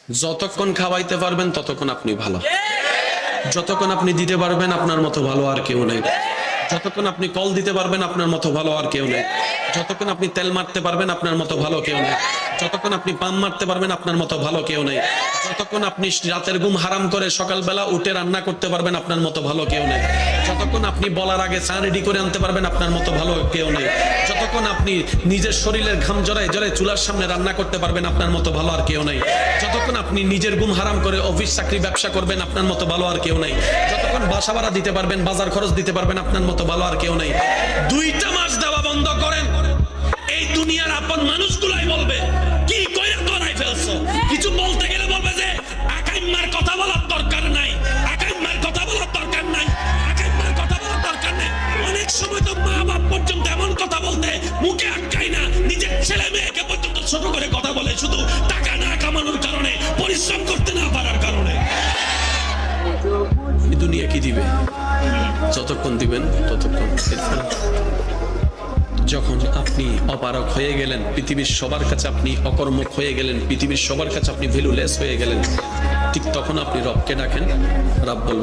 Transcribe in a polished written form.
যতক্ষণ খাওয়াইতে পারবেন ততক্ষণ আপনি ভালো, যতক্ষণ আপনি দিতে পারবেন আপনার মতো ভালো আর কেউ নেই, যতক্ষণ আপনি কল দিতে পারবেন আপনার মতো ভালো আর কেউ নেই, যতক্ষণ আপনি তেল মারতে পারবেন আপনার মতো ভালো কেউ নেই, যতক্ষণ আপনি পাম মারতে পারবেন আপনার মতো ভালো কেউ নেই, যতক্ষণ আপনি রাতের ঘুম হারাম করে সকালবেলা উঠে রান্না করতে পারবেন আপনার মতো ভালো কেউ নেই, যতক্ষণ আপনি বলার আগে চা রেডি করে আনতে পারবেন আপনার মতো ভালো কেউ নেই, যতক্ষণ আপনি নিজের শরীরের ঘাম জড়ায় জড়ায় চুলার সামনে রান্না করতে পারবেন আপনার মতো ভালো আর কেউ নেই, যতক্ষণ আপনি নিজের ঘুম হারাম করে অফিস চাকরি ব্যবসা করবেন আপনার মতো ভালো আর কেউ নেই, যতক্ষণ বাসা ভাড়া দিতে পারবেন বাজার খরচ দিতে পারবেন আপনার মতো ভালো আর কেউ নেই। 2টা মাস দেওয়া বন্ধ করেন, এই দুনিয়ার আপন মানুষগুলাই বলবে কি কইরা করাই ফেলছো, কিছু বলতে গেলে বলবে যে আকাইম্মার কথা বলার দরকার নাই, আকাইম্মার কথা বলার দরকার নাই, আকাইম্মার কথা বলার দরকার নাই। অনেক সময় তো মা বাপ পর্যন্ত এমন কথা বলতে মুখে আটকায় না, নিজের ছেলে মেয়েকে পর্যন্ত ছোট করে কথা বলে, শুধু টাকা না কামানোর কারণে, পরিশ্রম করতে না পারার কারণে। এই দুনিয়া কি দিবে? যতক্ষণ দিবেন ততক্ষণ। যখন আপনি অপারক হয়ে গেলেন, পৃথিবীর সবার কাছে আপনি অকর্মক হয়ে গেলেন, পৃথিবীর সবার কাছে আপনি ভ্যালুলেস হয়ে গেলেন, ঠিক তখন আপনি রবকে ডাকেন, রব বলবে